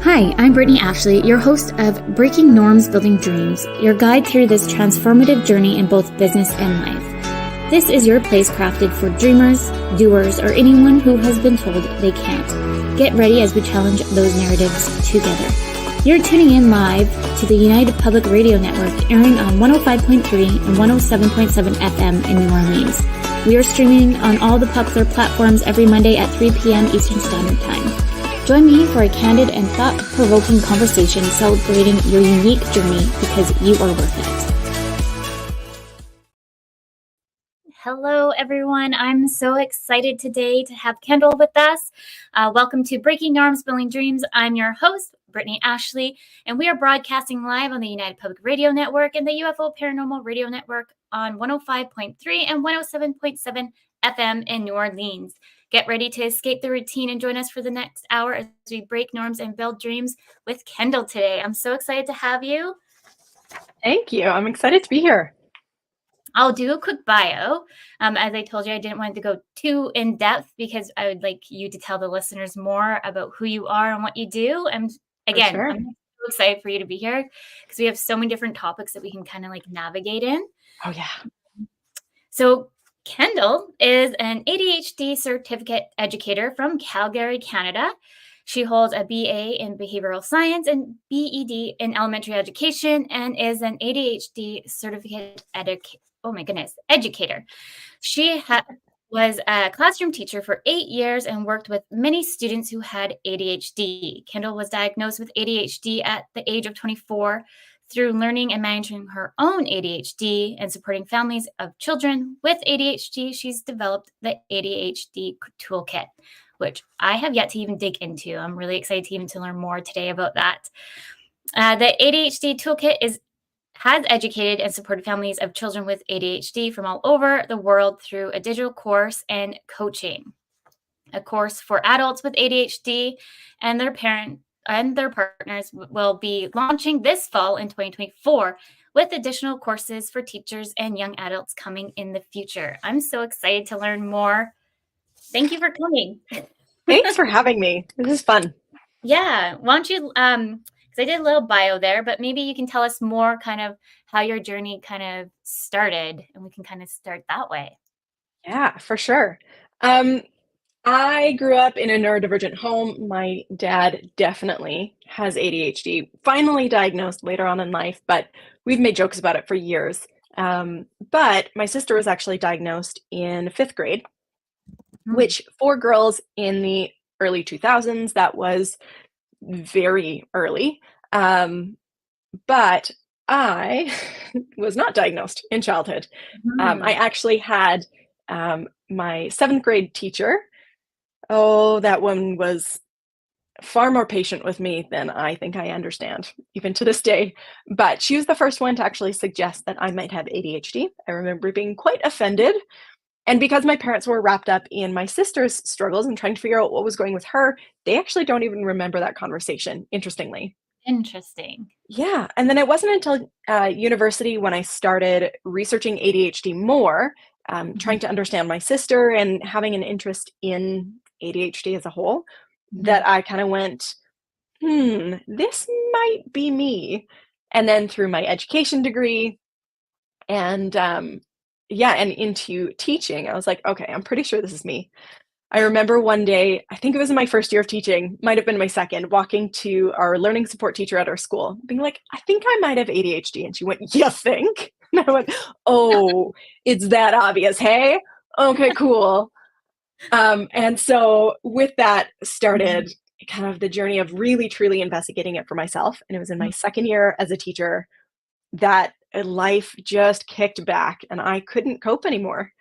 Hi, I'm Brittany Ashley, your host of Breaking Norms, Building Dreams, your guide through this transformative journey in both business and life. This is your place crafted for dreamers, doers, or anyone who has been told they can't. Get ready as we challenge those narratives together. You're tuning in live to the United Public Radio Network, airing on 105.3 and 107.7 FM in New Orleans. We are streaming on all the popular platforms every Monday at 3 p.m. Eastern Standard Time. Join me for a candid and thought-provoking conversation celebrating your unique journey because you are worth it. Hello, everyone. I'm so excited today to have Kendall with us. Welcome to Breaking Norms, Building Dreams. I'm your host, Brittany Ashley, and we are broadcasting live on the United Public Radio Network and the UFO Paranormal Radio Network on 105.3 and 107.7 FM in New Orleans. Get ready to escape the routine and join us for the next hour as we break norms and build dreams with Kendall today. I'm so excited to have you. Thank you. I'm excited to be here. I'll do a quick bio. As I told you, I didn't want to go too in depth because I would like you to tell the listeners more about who you are and what you do. And again, sure. I'm so excited for you to be here because we have so many different topics that we can kind of like navigate in. Oh, yeah. So Kendall is an ADHD Certificate Educator from Calgary, Canada. She holds a B.A. in Behavioural Sciences and B.Ed in Elementary Education and is an ADHD Certificate Educator. She was a classroom teacher for 8 years and worked with many students who had ADHD. Kendall was diagnosed with ADHD at the age of 24. Through learning and managing her own ADHD and supporting families of children with ADHD, she's developed the ADHD Toolkit, which I have yet to even dig into. I'm really excited to learn more today about that. The ADHD Toolkit has educated and supported families of children with ADHD from all over the world through a digital course and coaching. A course for adults with ADHD and their partners will be launching this fall in 2024 with additional courses for teachers and young adults coming in the future. I'm so excited to learn more. Thank you for coming. Thanks for having me. This is fun. Yeah. Why don't you, because I did a little bio there, but maybe you can tell us more kind of how your journey kind of started and we can kind of start that way. Yeah, for sure. I grew up in a neurodivergent home. My dad definitely has ADHD, finally diagnosed later on in life, but we've made jokes about it for years. But my sister was actually diagnosed in 5th grade, which for girls in the early 2000s, that was very early. But I was not diagnosed in childhood. I actually had my 7th grade teacher. Oh, that one was far more patient with me than I think I understand, even to this day. But she was the first one to actually suggest that I might have ADHD. I remember being quite offended. And because my parents were wrapped up in my sister's struggles and trying to figure out what was going with her, they actually don't even remember that conversation, interestingly. Interesting. Yeah. And then it wasn't until university when I started researching ADHD more, trying to understand my sister and having an interest in ADHD as a whole, that I kind of went, this might be me. And then through my education degree and and into teaching, I was like, okay, I'm pretty sure this is me. I remember one day, I think it was in my first year of teaching, might have been my second, walking to our learning support teacher at our school, being like, I think I might have ADHD. And she went, you think? And I went, oh, it's that obvious, hey? Okay, cool. And so with that started kind of the journey of really, truly investigating it for myself. And it was in my second year as a teacher that life just kicked back and I couldn't cope anymore.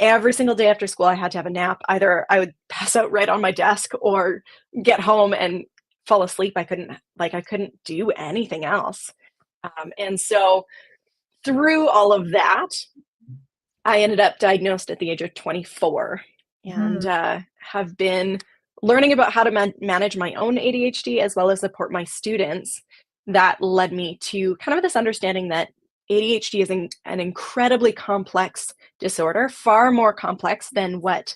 Every single day after school, I had to have a nap. Either I would pass out right on my desk or get home and fall asleep. I couldn't do anything else. And so through all of that, I ended up diagnosed at the age of 24 and have been learning about how to manage my own ADHD as well as support my students. That led me to kind of this understanding that ADHD is an incredibly complex disorder, far more complex than what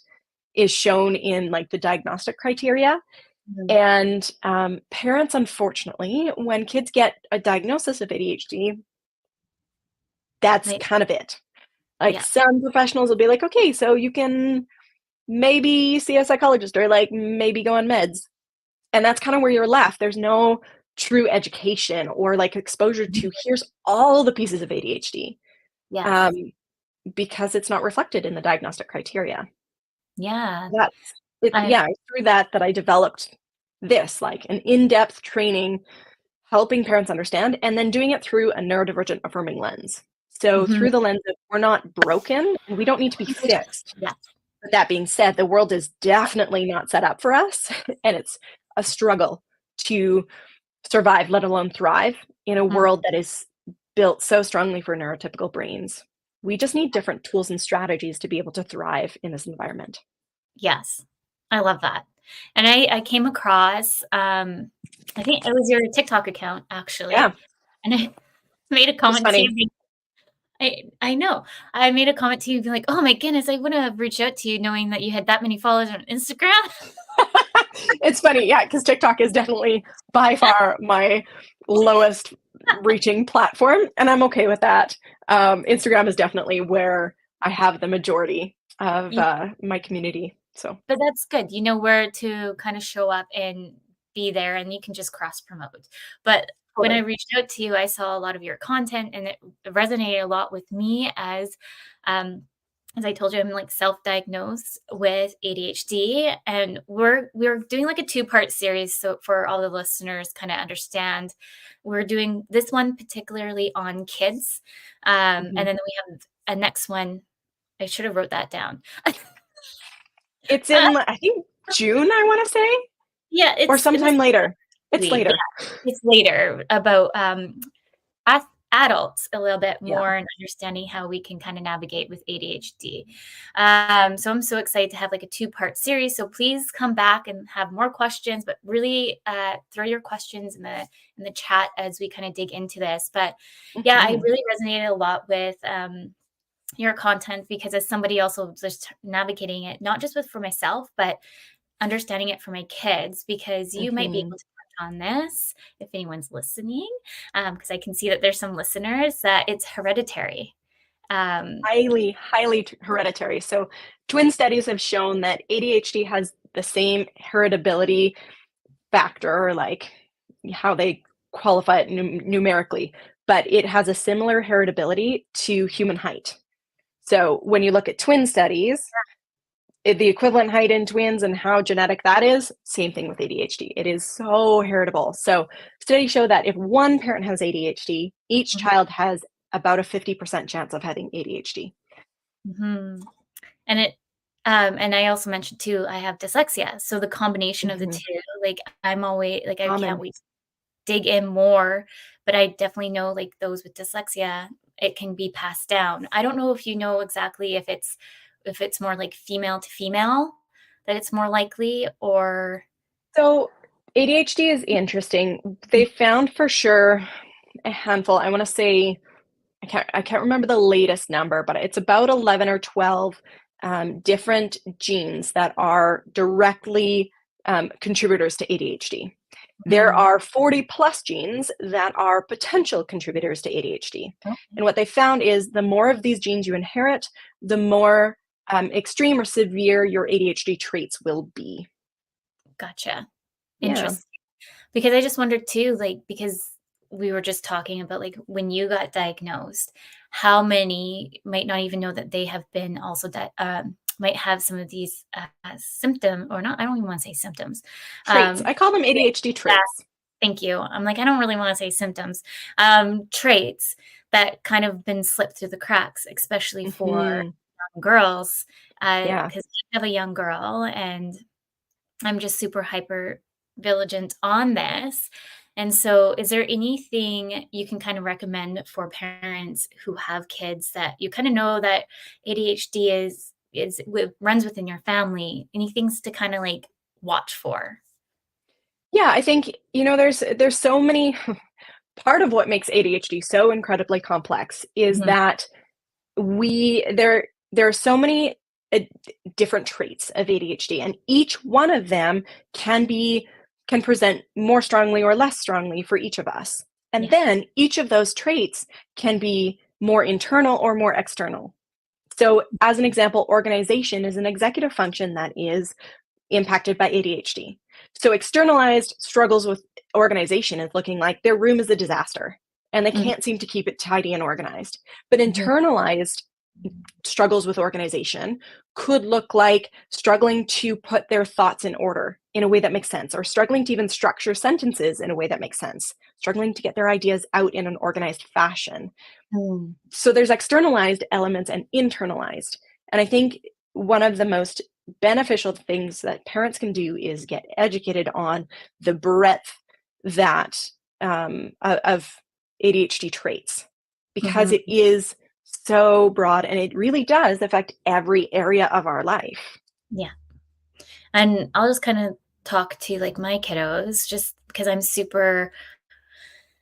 is shown in like the diagnostic criteria. Mhm. And parents, unfortunately, when kids get a diagnosis of ADHD, that's Like, kind of it. Like yeah. some professionals will be like, okay, so you can maybe see a psychologist or like maybe go on meds. And that's kind of where you're left. There's no true education or like exposure Mhm. to here's all the pieces of ADHD, um, Yes. because it's not reflected in the diagnostic criteria. Yeah. That's it. I Yeah, it's through that I developed this like an in-depth training helping parents understand and then doing it through a neurodivergent affirming lens. So Mhm. through the lens of we're not broken and we don't need to be fixed. Yeah. But that being said, the world is definitely not set up for us, and it's a struggle to survive, let alone thrive in a Mhm. world that is built so strongly for neurotypical brains. We just need different tools and strategies to be able to thrive in this environment. Yes. I love that. And I came across, I think it was your TikTok account, Yeah, actually, and I made a it's comment to funny. you being I know. I made a comment to you being like, "Oh my goodness, I wouldn't have reached out to you knowing that you had that many followers on Instagram." It's funny, yeah, because TikTok is definitely by far my lowest reaching platform, and I'm okay with that. Instagram is definitely where I have the majority of my community. So But that's good. You know where to kinda show up and be there, and you can just cross promote. But when I totally. reached out to you, I saw a lot of your content, and it resonated a lot with me um, as I told you, I'm, like, self-diagnosed with ADHD, and we're doing, like, a two-part series, so for all the listeners kinda understand. We're doing this one particularly on kids, Mhm. and then we have a next one. I should have wrote that down. It's in, I think, June, I wanna say, Yeah, or it's in the sometime later. It's leave, yeah, later. it's later about, ath adults a little bit Yeah. more and understanding how we can kinda navigate with ADHD. So I'm so excited to have, like, a two-part series, so please come back and have more questions, but really, throw your questions in the chat as we kinda dig into this, but, yeah, I Mhm. really resonated a lot with, your content because as somebody also just navigating it, not just with for myself, but understanding it for my kids because you might be able Mhm. to touch on this if anyone's listening, because I can see that there's some listeners that it's hereditary. Um, Highly, highly hereditary. So twin studies have shown that ADHD has the same heritability factor, or like how they qualify it numerically, but it has a similar heritability to human height. So when you look at twin studies, the equivalent height in twins and how genetic that is, same thing with ADHD. It is so heritable. So studies show that if one parent has ADHD, each mhm, child has about a 50% chance of having ADHD. mhm. And and I also mentioned too, I have dyslexia, so the combination of the Mhm. 2, like, I'm always like, I can't Common. wait to dig in more, but I definitely know, like, those with dyslexia, it can be passed down. I don't know if you know exactly if it's more, like, female to female, that it's more likely or So ADHD is interesting. They found for sure a handful. I want to say I can't remember the latest number, but it's about 11 or 12 different genes that are directly contributors to ADHD. There Mhm. are 40 plus genes that are potential contributors to ADHD. Okay, And what they found is the more of these genes you inherit, the more extreme or severe your ADHD traits will be. gotcha. Yeah. Interesting. Because I just wondered too, like, because we were just talking about, like, when you got diagnosed, how many might not even know that they have been also might have some of these, symptom or not I don't even wanna say symptoms, Traits. I call them traits. ADHD Yeah, traits. thank you. I'm like, I don't really wanna say symptoms, traits that kind of been slipped through the cracks, especially for Hmm. young girls, Yeah. because I have a young girl, and I'm just super hyper vigilant on this. And so, is there anything you can kind of recommend for parents who have kids that you kind of know that ADHD runs within your family? Any things to kind of like watch for? Yeah, I think, there's so many part of what makes ADHD so incredibly complex is Mhm, that there are so many different traits of ADHD, and each one of them can be can present more strongly or less strongly for each of us. And Yeah. then each of those traits can be more internal or more external. So, as an example, organization is an executive function that is impacted by ADHD. So, externalized struggles with organization is looking like their room is a disaster and they Mhm. can't seem to keep it tidy and organized. But Mhm. internalized struggles with organization could look like struggling to put their thoughts in order in a way that makes sense, or struggling to even structure sentences in a way that makes sense, struggling to get their ideas out in an organized fashion. Mm. So there's externalized elements and internalized. And I think one of the most beneficial things that parents can do is get educated on the breadth that of ADHD traits, because Mhm. it is so broad and it really does affect every area of our life. Yeah. And I'll just kind of talk to like my kiddos just because I'm super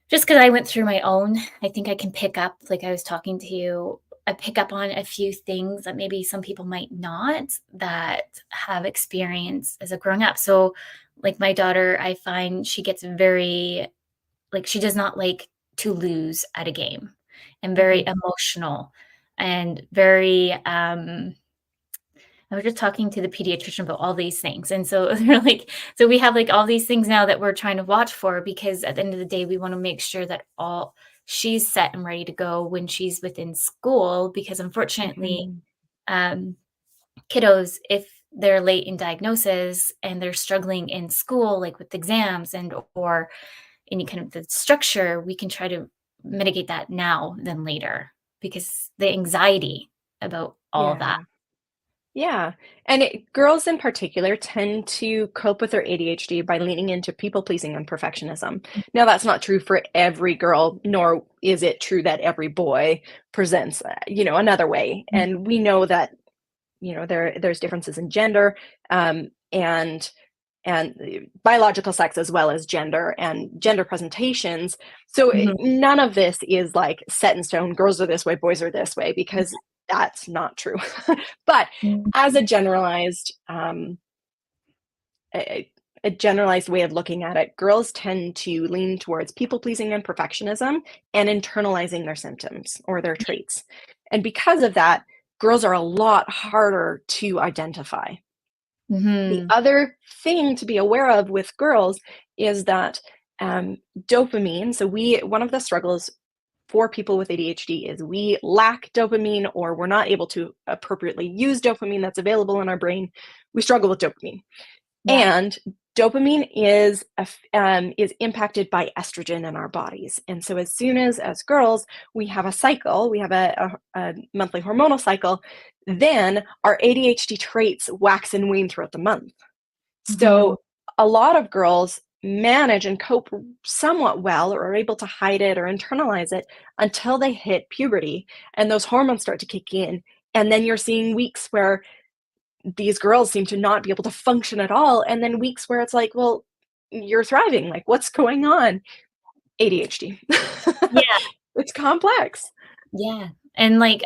just because I went through my own, I think I can pick up, like I was talking to you, I pick up on a few things that maybe some people might not that have experience as a growing up. So, like my daughter, I find she gets very, like, she does not like to lose at a game and very Mhm. emotional and very, I was just talking to the pediatrician about all these things. And so they're like, so we have like all these things now that we're trying to watch for because at the end of the day, we want to make sure that all she's set and ready to go when she's within school. Because unfortunately, Mhm. um, kiddos, if they're late in diagnosis and they're struggling in school, like with exams and or any kind of the structure, we can try to mitigate that now than later because the anxiety about all of that. Yeah. Yeah. And girls in particular tend to cope with their ADHD by leaning into people pleasing and perfectionism. Now, that's not true for every girl, nor is it true that every boy presents, another way. And we know that, there's differences in gender, and biological sex as well as gender and gender presentations. So Mhm. none of this is like set in stone. Girls are this way, boys are this way, because that's not true. But as a, a generalized way of looking at it, girls tend to lean towards people pleasing and perfectionism and internalizing their symptoms or their traits. And because of that, girls are a lot harder to identify. The Mhm. other thing to be aware of with girls is that dopamine, so one of the struggles for people with ADHD is we lack dopamine, or we're not able to appropriately use dopamine that's available in our brain. We struggle with dopamine. Yeah. And dopamine is impacted by estrogen in our bodies. And so as soon as girls, we have a cycle, we have a monthly hormonal cycle, then our ADHD traits wax and wane throughout the month. Mhm. So a lot of girls manage and cope somewhat well, or are able to hide it or internalize it until they hit puberty and those hormones start to kick in. And then you're seeing weeks where these girls seem to not be able to function at all. And then weeks where it's like, well, you're thriving. Like, what's going on? ADHD. Yeah, It's complex. yeah, and, like,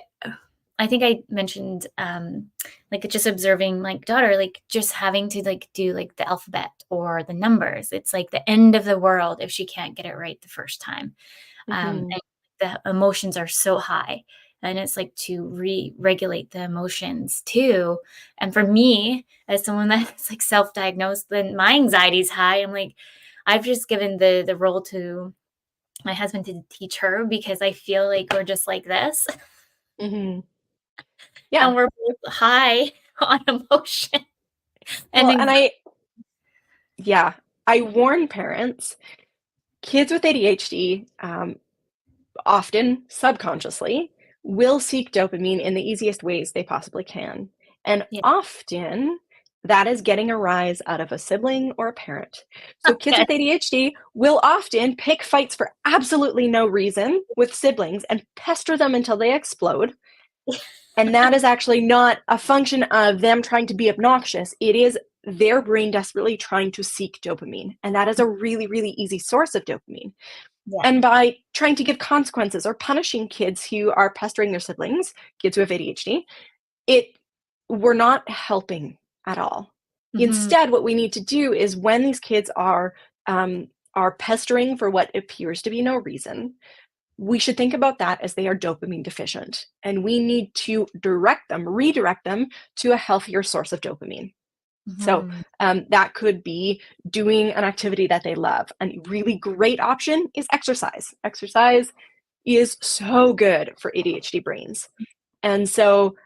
I think I mentioned, like, just observing my daughter, like, just having to, like, do, like, the alphabet or the numbers. It's, like, the end of the world if she can't get it right the first time, Hmm. and the emotions are so high, and it's, like, to regulate the emotions too, and for me, as someone that's, like, self-diagnosed, then my anxiety is high. I'm, like, I've just given the role to my husband to teach her because I feel like we're just like this Hmm. Yeah. and we're both high on emotion and Well, anxiety. yeah, I warn parents, kids with ADHD, often subconsciously, will seek dopamine in the easiest ways they possibly can. And Yeah. often that is getting a rise out of a sibling or a parent. So kids Okay. with ADHD will often pick fights for absolutely no reason with siblings and pester them until they explode. And that is actually not a function of them trying to be obnoxious. It is their brain desperately trying to seek dopamine. And that is a really, really easy source of dopamine. Yeah. And by trying to give consequences or punishing kids who are pestering their siblings, kids who have ADHD, it we're not helping at all. Instead, what we need to do is when these kids are pestering for what appears to be no reason, we should think about that as they are dopamine deficient, and we need to redirect them to a healthier source of dopamine. So that could be doing an activity that they love. A really great option is exercise. Exercise is so good for ADHD brains. And so,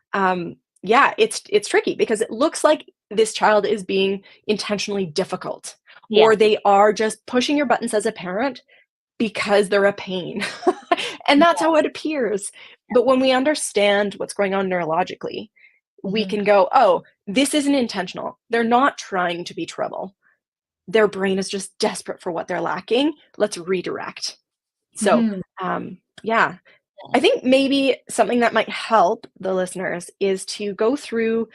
it's tricky because it looks like this child is being intentionally difficult, or they are just pushing your buttons as a parent because they're a pain. And that's how it appears. But when we understand what's going on neurologically, we can go, oh, this isn't intentional. They're not trying to be trouble. Their brain is just desperate for what they're lacking. Let's redirect. So, I think maybe something that might help the listeners is to go through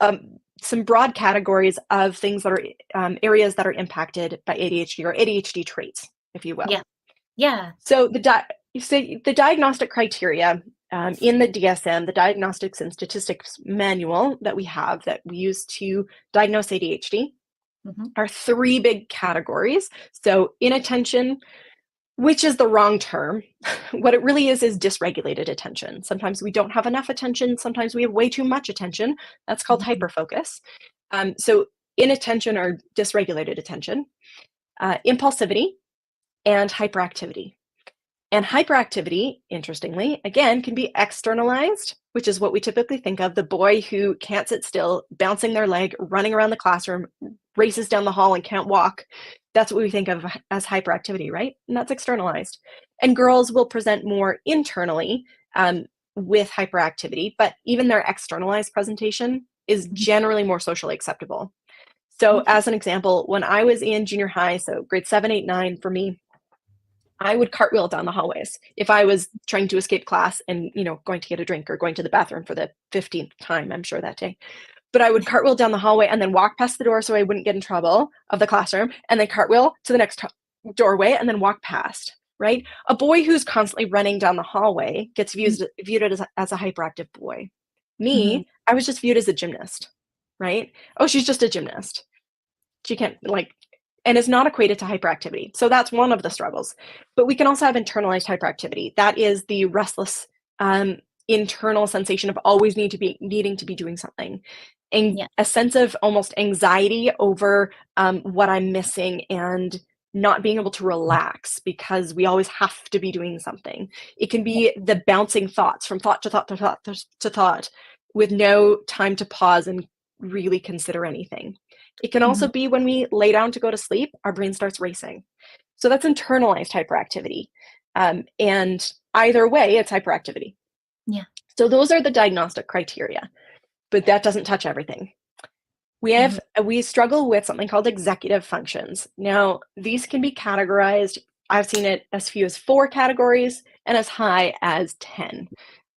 some broad categories of things that are areas that are impacted by ADHD, or ADHD traits, if you will. So the diagnostic criteria in the DSM, the Diagnostics and Statistics Manual that we have that we use to diagnose ADHD, are 3 big categories. So inattention, which is the wrong term. What it really is dysregulated attention. Sometimes we don't have enough attention. Sometimes we have way too much attention. That's called hyperfocus. So inattention or dysregulated attention, impulsivity, and hyperactivity. And hyperactivity, interestingly, again, can be externalized, which is what we typically think of, the boy who can't sit still, bouncing their leg, running around the classroom, races down the hall and can't walk. That's what we think of as hyperactivity, right? And that's externalized. And girls will present more internally with hyperactivity, but even their externalized presentation is generally more socially acceptable. So as an example, when I was in junior high, so grade 7, 8, 9 for me, I would cartwheel down the hallways if I was trying to escape class and, going to get a drink or going to the bathroom for the 15th time, I'm sure, that day. But I would cartwheel down the hallway and then walk past the door so I wouldn't get in trouble of the classroom, and then cartwheel to the next doorway and then walk past, right? A boy who's constantly running down the hallway gets viewed as a hyperactive boy. Me, I was just viewed as a gymnast, right? Oh, she's just a gymnast. She can't, and it's not equated to hyperactivity. So that's one of the struggles. But we can also have internalized hyperactivity. That is the restless internal sensation of always needing to be doing something, and a sense of almost anxiety over what I'm missing, and not being able to relax because we always have to be doing something. It can be the bouncing thoughts from thought to thought to thought to thought, with no time to pause and really consider anything. It can also be when we lay down to go to sleep, our brain starts racing. So that's internalized hyperactivity. And either way, it's hyperactivity. So those are the diagnostic criteria, but that doesn't touch everything. We struggle with something called executive functions. Now, these can be categorized. I've seen it as few as 4 categories and as high as 10.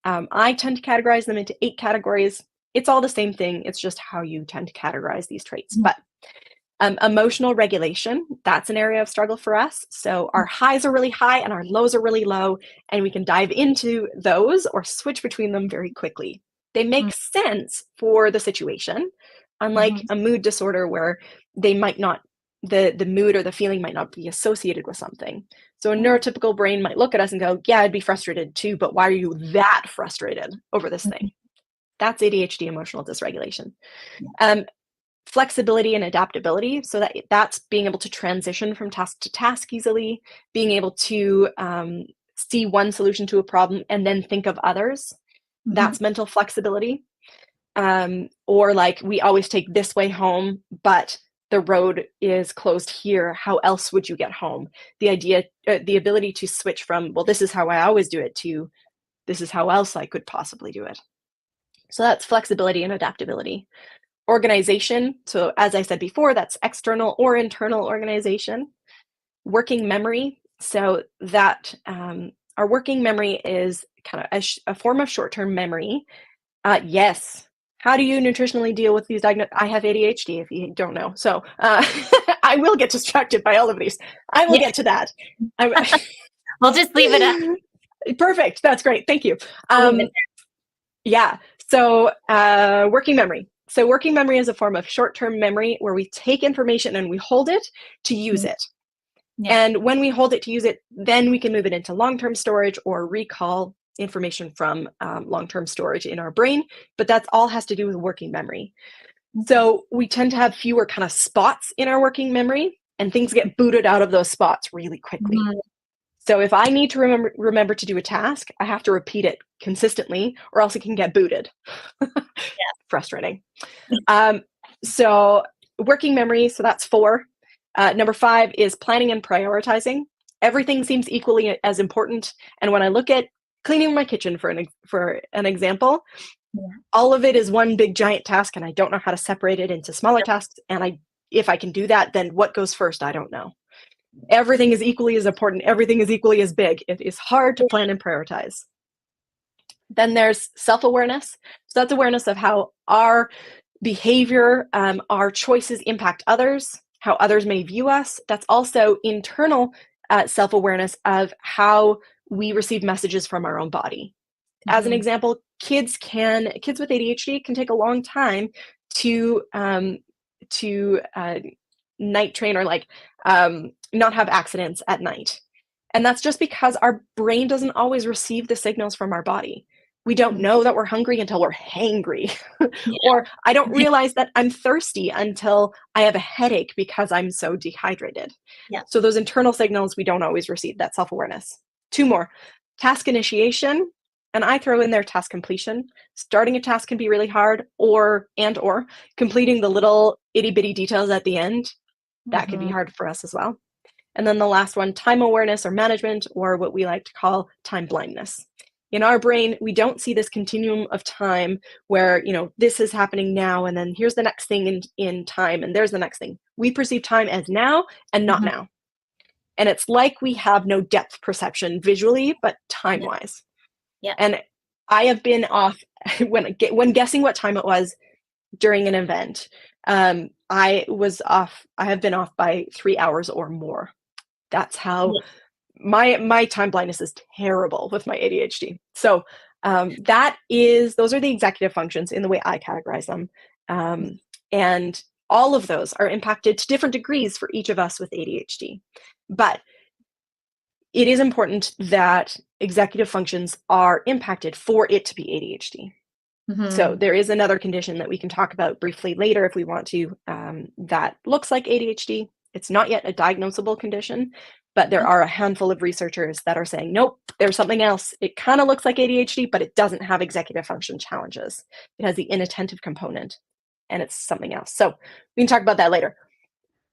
I tend to categorize them into 8 categories. It's all the same thing. It's just how you tend to categorize these traits. But emotional regulation, that's an area of struggle for us. So our highs are really high and our lows are really low, and we can dive into those or switch between them very quickly. They make sense for the situation, unlike a mood disorder where they might not, the mood or the feeling might not be associated with something. So a neurotypical brain might look at us and go, yeah, I'd be frustrated too, but why are you that frustrated over this thing? That's ADHD emotional dysregulation. Flexibility and adaptability. So that's being able to transition from task to task easily, being able to see one solution to a problem and then think of others. That's mental flexibility. Or we always take this way home, but the road is closed here. How else would you get home? The ability to switch from, well, this is how I always do it, to this is how else I could possibly do it. So that's flexibility and adaptability. Organization. So as I said before, that's external or internal organization. Working memory. So that our working memory is kind of a form of short-term memory. Yes. How do you nutritionally deal with these diagnoses? I have ADHD, if you don't know. So I will get distracted by all of these. I will get to that. We'll just leave it up. Perfect. That's great. Thank you. Yeah. So working memory. So working memory is a form of short-term memory where we take information and we hold it to use it. Yeah. And when we hold it to use it, then we can move it into long-term storage or recall information from long-term storage in our brain. But that's all has to do with working memory. So we tend to have fewer kind of spots in our working memory, and things get booted out of those spots really quickly. So if I need to remember to do a task, I have to repeat it consistently, or else it can get booted. Frustrating. So working memory, so that's 4. Number 5 is planning and prioritizing. Everything seems equally as important. And when I look at cleaning my kitchen, for an example, all of it is one big giant task, and I don't know how to separate it into smaller tasks. And if I can do that, then what goes first? I don't know. Everything is equally as important. Everything is equally as big. It is hard to plan and prioritize. Then there's self-awareness. So that's awareness of how our behavior, our choices impact others, how others may view us. That's also internal self-awareness of how we receive messages from our own body. As an example, kids with ADHD can take a long time to night train, or not have accidents at night. And that's just because our brain doesn't always receive the signals from our body. We don't know that we're hungry until we're hangry. Or I don't realize that I'm thirsty until I have a headache because I'm so dehydrated. So those internal signals we don't always receive, that self-awareness. 2 more. Task initiation, and I throw in there task completion. Starting a task can be really hard, or completing the little itty-bitty details at the end, that can be hard for us as well. And then the last one, time awareness or management, or what we like to call time blindness. In our brain, we don't see this continuum of time where, this is happening now, and then here's the next thing in time, and there's the next thing. We perceive time as now and not now. And it's like we have no depth perception visually, but time-wise. And I have been off, when guessing what time it was during an event, I have been off by 3 hours or more. That's how my time blindness is terrible with my ADHD. So those are the executive functions in the way I categorize them. And all of those are impacted to different degrees for each of us with ADHD. But it is important that executive functions are impacted for it to be ADHD. So there is another condition that we can talk about briefly later if we want to, that looks like ADHD. It's not yet a diagnosable condition, but there are a handful of researchers that are saying, nope, there's something else. It kind of looks like ADHD, but it doesn't have executive function challenges. It has the inattentive component, and it's something else. So we can talk about that later.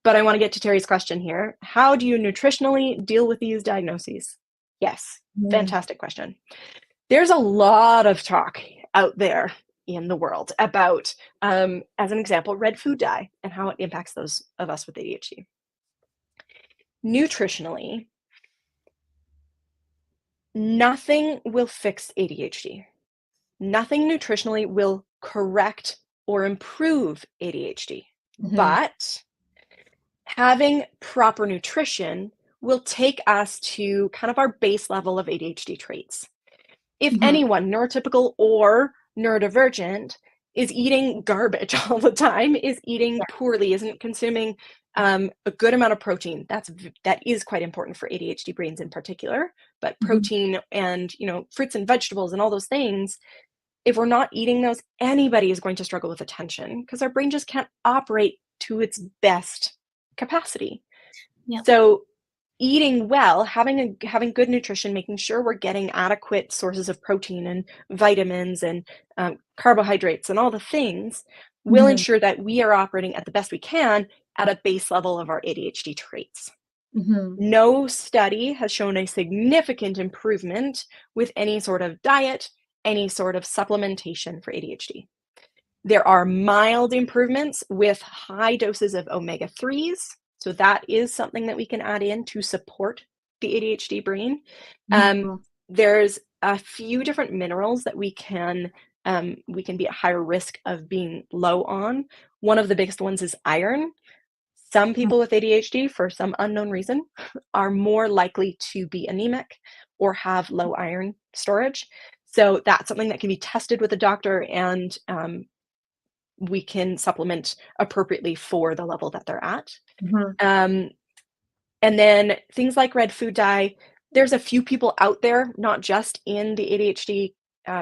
But I want to get to Terry's question here. How do you nutritionally deal with these diagnoses? Yes, fantastic question. There's a lot of talk out there in the world about, as an example, red food dye and how it impacts those of us with ADHD. Nutritionally, nothing will fix ADHD. Nothing nutritionally will correct or improve ADHD. But having proper nutrition will take us to kind of our base level of ADHD traits. If anyone, neurotypical or neurodivergent, is eating garbage all the time, is eating poorly, isn't consuming a good amount of protein, that is quite important for ADHD brains in particular, but protein and, fruits and vegetables and all those things, if we're not eating those, anybody is going to struggle with attention because our brain just can't operate to its best capacity. So eating well, having good nutrition, making sure we're getting adequate sources of protein and vitamins and carbohydrates and all the things will ensure that we are operating at the best we can at a base level of our ADHD traits. No study has shown a significant improvement with any sort of diet, any sort of supplementation for ADHD. There are mild improvements with high doses of omega-3s. So that is something that we can add in to support the ADHD brain. There's a few different minerals that we can be at higher risk of being low on. One of the biggest ones is iron. Some people with ADHD, for some unknown reason, are more likely to be anemic or have low iron storage. So that's something that can be tested with a doctor and we can supplement appropriately for the level that they're at. Mhm. And then things like red food dye, there's a few people out there, not just in the ADHD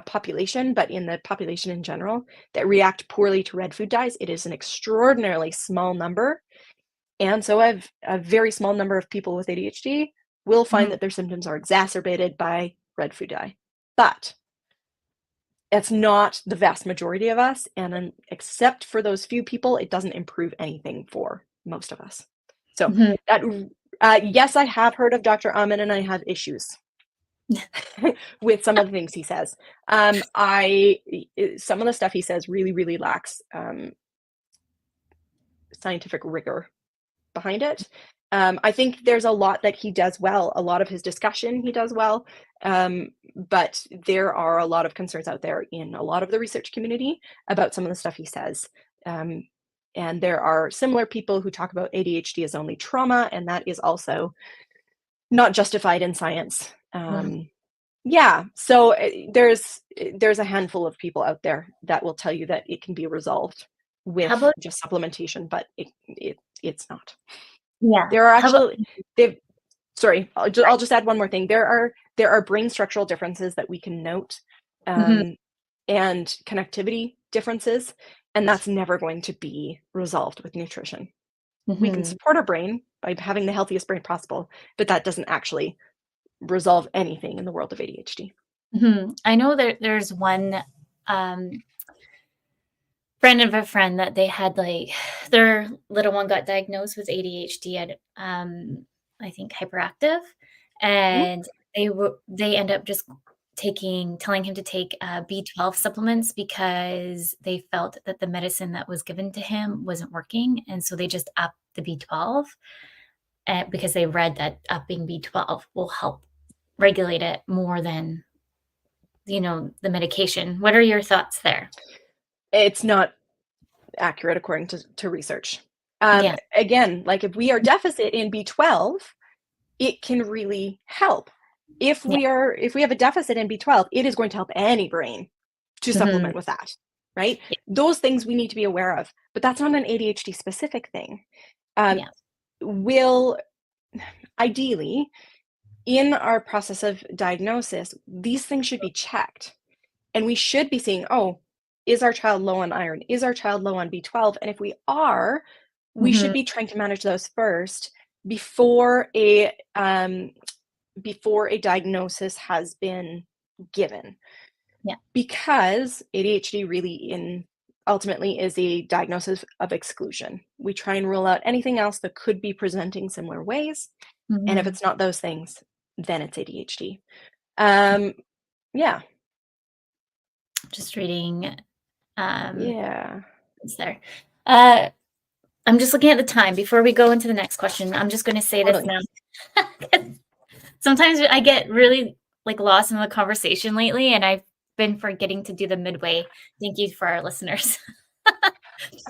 population, but in the population in general, that react poorly to red food dyes. It is an extraordinarily small number. And so a very small number of people with ADHD will find Mhm. that their symptoms are exacerbated by red food dye. But it's not the vast majority of us. And except for those few people, it doesn't improve anything for most of us. So Mhm. that yes, I have heard of Dr. Ahmed, and I have issues with some of the things he says. Some of the stuff he says really, really lacks scientific rigor behind it. I think there's a lot that he does well. A lot of his discussion he does well, but there are a lot of concerns out there in a lot of the research community about some of the stuff he says. And there are similar people who talk about ADHD as only trauma, and that is also not justified in science. Mhm. Yeah, so there's a handful of people out there that will tell you that it can be resolved How with about just supplementation, but it's not. yeah, There are how about actually they've sorry, I'll just add one more thing. There are brain structural differences that we can note, Mhm. and connectivity differences, and that's never going to be resolved with nutrition. We can Mhm. support our brain by having the healthiest brain possible, but that doesn't actually resolve anything in the world of ADHD. Mhm. I know there's one, um, friend of a friend that they had, like their little one got diagnosed with ADHD at, I think hyperactive, Mhm. and they end up just telling him to take, B12 supplements because they felt that the medicine that was given to him wasn't working, and so they just upped the B12, because they read that upping B12 will help regulate it more than, the medication. What are your thoughts there? It's not accurate according to research. Yeah. Again, like if we are deficit in B12, it can really help. Yeah. If we have a deficit in B12, it is going to help any brain to Mhm. supplement with that, right? Yeah. Those things we need to be aware of, but that's not an ADHD specific thing. Um, Yeah. will ideally in our process of diagnosis, these things should be checked. And we should be seeing, oh, is our child low on iron? Is our child low on B12? And if we are, we should Mhm. be trying to manage those first before a diagnosis has been given. Yeah. Because ADHD really ultimately is a diagnosis of exclusion. We try and rule out anything else that could be presenting similar ways. And if Mhm. it's not those things, then it's ADHD. Um, yeah, Just reading, um, yeah, what's there. Uh, I'm just looking at the time before we go into the next question. I'm just gonna say this totally. now. Sometimes I get really, like, lost in the conversation lately, and I've been forgetting to do the midway. Thank you for our listeners.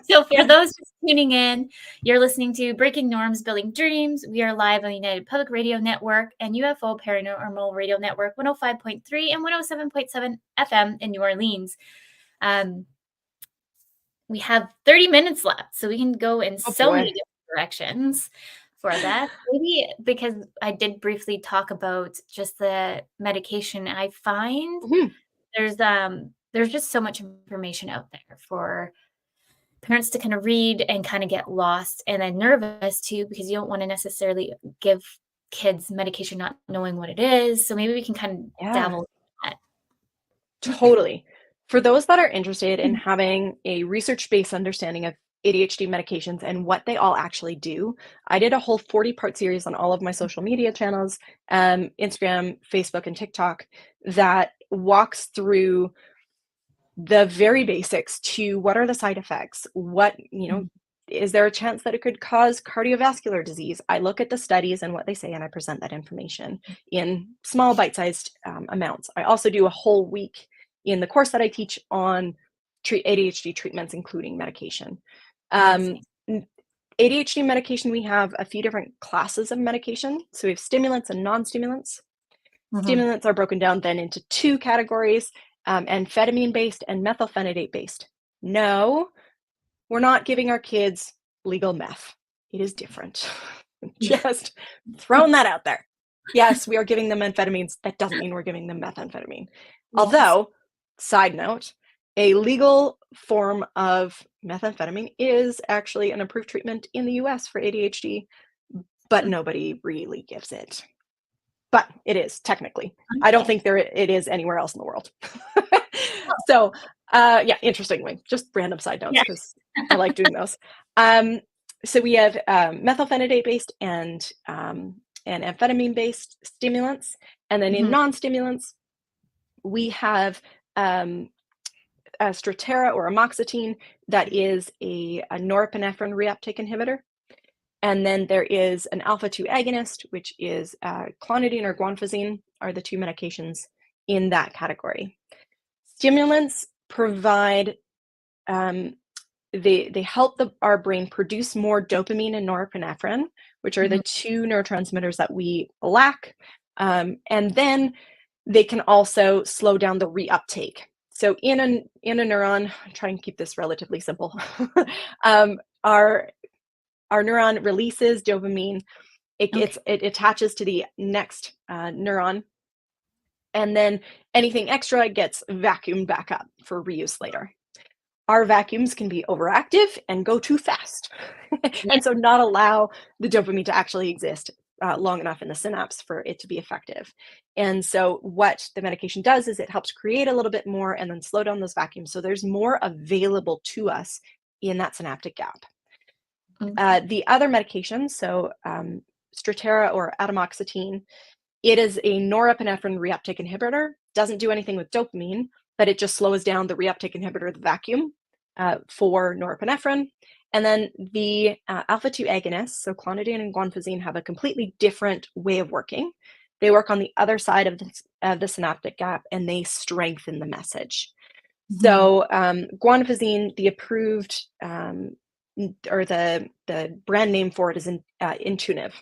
So for those just tuning in, you're listening to Breaking Norms, Building Dreams. We are live on United Public Radio Network and UFO Paranormal Radio Network 105.3 and 107.7 FM in New Orleans. Um, we have 30 minutes left, so we can go in Oh so many boy. different directions for that. Maybe because I did briefly talk about just the medication, I find Mhm. there's just so much information out there for parents to kind of read and kind of get lost and then nervous too because you don't want to necessarily give kids medication not knowing what it is. So maybe we can kind of Yeah, dabble in that. totally. For those that are interested in having a research-based understanding of ADHD medications and what they all actually do, I did a whole 40-part series on all of my social media channels, Instagram, Facebook, and TikTok, that walks through the very basics to what are the side effects? Is there a chance that it could cause cardiovascular disease? I look at the studies and what they say, and I present that information in small bite-sized amounts. I also do a whole week in the course that I teach on ADHD treatments, including medication. Um, Amazing. ADHD medication, we have a few different classes of medication. So we have stimulants and non-stimulants. Mhm. Stimulants are broken down then into two categories, amphetamine-based and methylphenidate-based. No, we're not giving our kids legal meth. It is different. Just throwing that out there. Yes, we are giving them amphetamines. That doesn't mean we're giving them methamphetamine. Although, side note, a legal form of methamphetamine is actually an approved treatment in the US for ADHD, but nobody really gives it. But it is technically. I don't think it is anywhere else in the world. So, yeah, interestingly, just random side notes because I like doing those. So we have methylphenidate-based and amphetamine-based stimulants. And then in non-stimulants, we have a Strattera or amoxetine that is a norepinephrine reuptake inhibitor. And then there is an alpha-2 agonist, which is clonidine or guanfacine are the two medications in that category. Stimulants provide, they help our brain produce more dopamine and norepinephrine, which are the two neurotransmitters that we lack. And then they can also slow down the reuptake. So in a neuron, I'm trying to keep this relatively simple, our neuron releases dopamine. It attaches to the next neuron, and then anything extra gets vacuumed back up for reuse later. Our vacuums can be overactive and go too fast, and so not allow the dopamine to actually exist long enough in the synapse for it to be effective. And so what the medication does is it helps create a little bit more and then slow down those vacuums, so there's more available to us in that synaptic gap. The other medications, so Strattera or atomoxetine, it is a norepinephrine reuptake inhibitor. Doesn't do anything with dopamine, but it just slows down the reuptake inhibitor, the vacuum, for norepinephrine. And then the alpha-2 agonists, so clonidine and guanfacine, have a completely different way of working. They work on the other side of the synaptic gap, and they strengthen the message. So guanfacine, the approved or the brand name for it is Intuniv.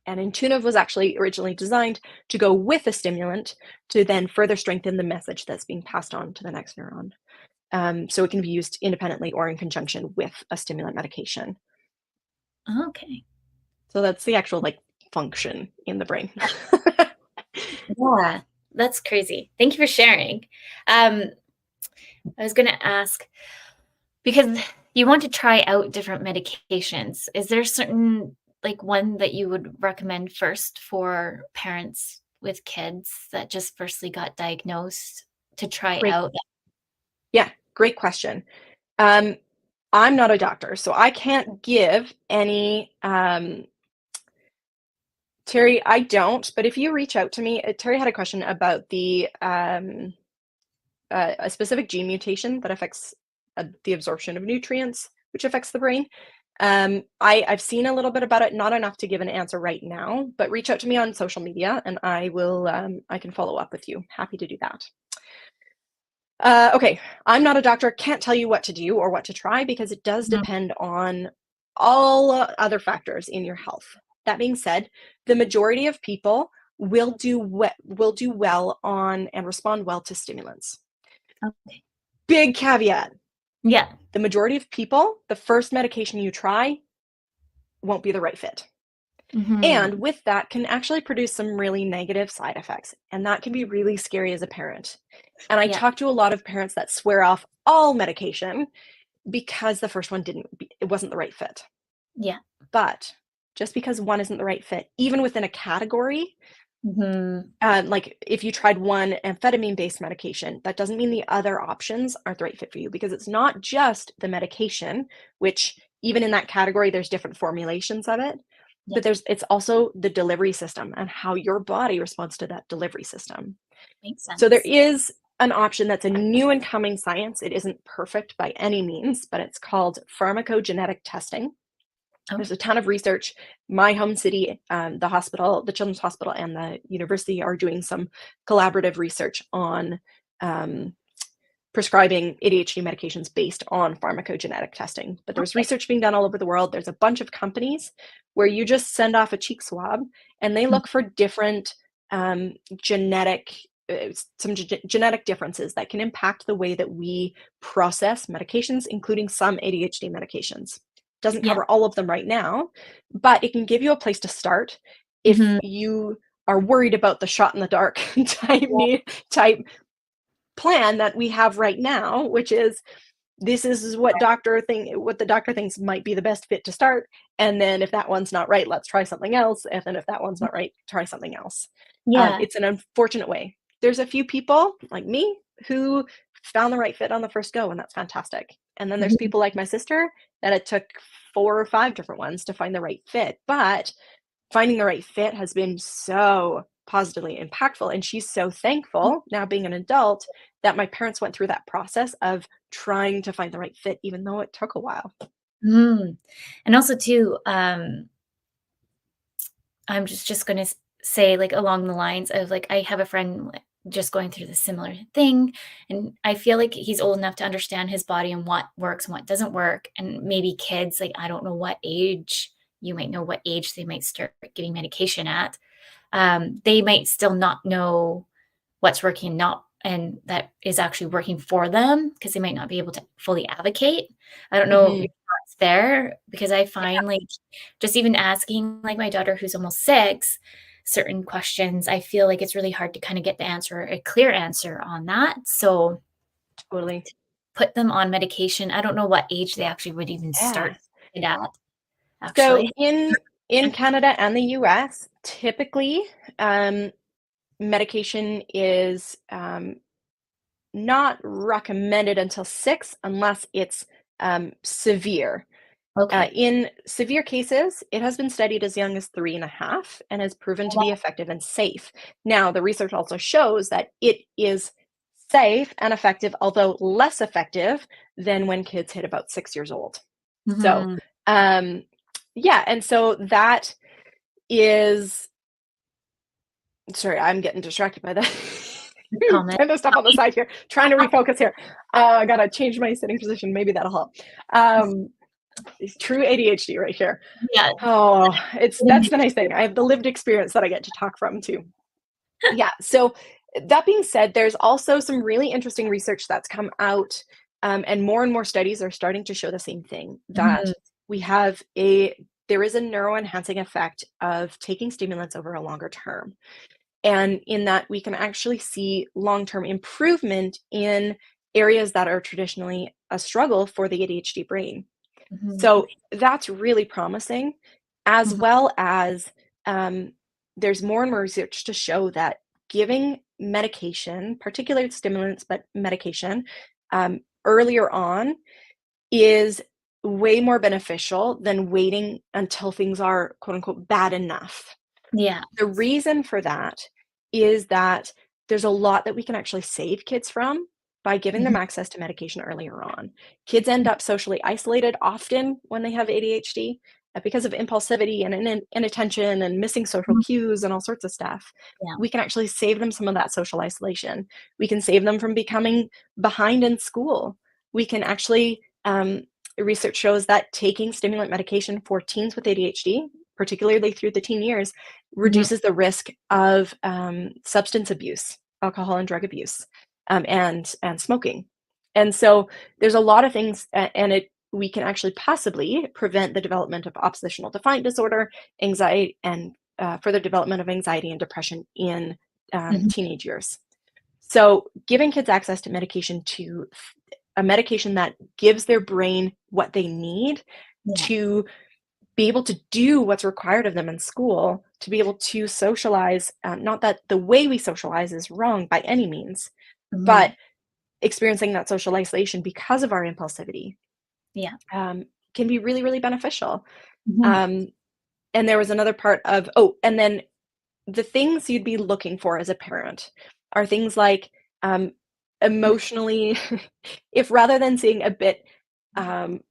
And Intuniv was actually originally designed to go with a stimulant to then further strengthen the message that's being passed on to the next neuron. So it can be used independently or in conjunction with a stimulant medication. Okay. So that's the actual function in the brain. Yeah, that's crazy. Thank you for sharing. I was going to ask, because you want to try out different medications, is there certain one that you would recommend first for parents with kids that just firstly got diagnosed to try out? Yeah, great question. I'm not a doctor, so I can't give any, Terry, I don't, but if you reach out to me, Terry had a question about the a specific gene mutation that affects the absorption of nutrients, which affects the brain. I've seen a little bit about it, not enough to give an answer right now, but reach out to me on social media and I will, I can follow up with you. Happy to do that. Okay, I'm not a doctor, can't tell you what to do or what to try because it does depend on all other factors in your health. That being said, the majority of people will do well on and respond well to stimulants. Okay. Big caveat. Yeah. The majority of people, the first medication you try won't be the right fit. And with that can actually produce some really negative side effects. And that can be really scary as a parent. And I talk to a lot of parents that swear off all medication because the first one it wasn't the right fit. Yeah. But just because one isn't the right fit, even within a category, if you tried one amphetamine-based medication, that doesn't mean the other options aren't the right fit for you, because it's not just the medication, which even in that category, there's different formulations of it, but it's also the delivery system and how your body responds to that delivery system. Makes sense. So there is an option that's a new and coming science. It isn't perfect by any means, but it's called pharmacogenetic testing. There's a ton of research. My home city, the hospital, the Children's Hospital and the university are doing some collaborative research on prescribing ADHD medications based on pharmacogenetic testing. But there's research being done all over the world. There's a bunch of companies where you just send off a cheek swab and they look for different genetic some genetic differences that can impact the way that we process medications, including some ADHD medications. Doesn't Yeah. cover all of them right now, but it can give you a place to start if Mhm. you are worried about the shot in the dark type plan that we have right now, which is this is what the doctor thinks might be the best fit to start, and then if that one's not right, let's try something else, and then if that one's not right, try something else. Yeah. It's an unfortunate way. There's a few people like me who found the right fit on the first go, and that's fantastic. And then there's Mhm. people like my sister that it took 4 or 5 different ones to find the right fit, but finding the right fit has been so positively impactful, and she's so thankful now being an adult that my parents went through that process of trying to find the right fit even though it took a while. Mm. And also too, I'm just gonna say, like, along the lines of, like, I have a friend, like, just going through the similar thing, and I feel like he's old enough to understand his body and what works and what doesn't work, and maybe kids, like, I don't know what age you might know what age they might start getting medication at. They might still not know what's working, not and that is actually working for them because they might not be able to fully advocate. I don't know your Mhm. thoughts there because I find, like, just even asking, like, my daughter who's almost 6, certain questions, I feel like it's really hard to kinda get a clear answer on that. So, Totally. put them on medication. I don't know what age they actually would even Yeah. start it at, So actually. in Canada and the US, typically, medication is, not recommended until 6 unless it's, severe. Okay. In severe cases, it has been studied as young as 3.5 and has proven Oh, to be wow. effective and safe. Now, the research also shows that it is safe and effective, although less effective than when kids hit about 6 years old. So, Mhm. um, yeah, and so that is sorry, I'm getting distracted by that. Comment. Kind of stuff on the side here, trying to refocus here. I gotta change my sitting position. Maybe that'll help. Um, True ADHD right here. Yeah. Oh, that's the nice thing. I have the lived experience that I get to talk from too. Yeah. So that being said, there's also some really interesting research that's come out, and more studies are starting to show the same thing that Mhm. we have there is a neuroenhancing effect of taking stimulants over a longer term. And in that, we can actually see long term improvement in areas that are traditionally a struggle for the ADHD brain. Mhm. So that's really promising, as Mhm. well as um, there's more and more research to show that giving medication, particularly stimulants, but medication earlier on is way more beneficial than waiting until things are quote unquote bad enough. Yeah. The reason for that is that there's a lot that we can actually save kids from by giving them Mhm. access to medication earlier on. Kids end up socially isolated often when they have ADHD because of impulsivity and inattention and missing social Mhm. cues and all sorts of stuff. Yeah. We can actually save them some of that social isolation. We can save them from becoming behind in school. We can actually, research shows that taking stimulant medication for teens with ADHD, particularly through the teen years, Mhm. reduces the risk of substance abuse, alcohol and drug abuse, and smoking. And so there's a lot of things, and it we can actually possibly prevent the development of oppositional defiant disorder, anxiety, and further development of anxiety and depression in Mhm. teenage years. So giving kids access to a medication that gives their brain what they need Yeah. to be able to do what's required of them in school, to be able to socialize. Not that the way we socialize is wrong by any means, but Mhm. experiencing that social isolation because of our impulsivity Yeah. um, can be really, really beneficial. Mhm. Um, and there was another part of, and then the things you'd be looking for as a parent are things like um, emotionally, if rather than seeing a bit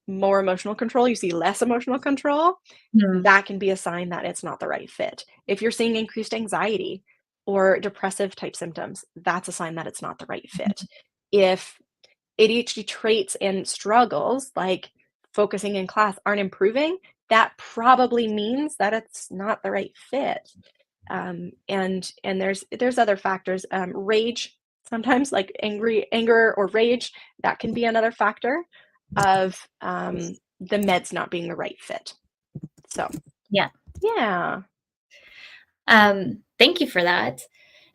more emotional control, you see less emotional control, Mhm. that can be a sign that it's not the right fit. If you're seeing increased anxiety or depressive type symptoms, that's a sign that it's not the right fit. If ADHD traits and struggles like focusing in class aren't improving, that probably means that it's not the right fit. And there's other factors. Rage, sometimes, like anger or rage, that can be another factor of the meds not being the right fit. So Yeah. yeah. Thank you for that.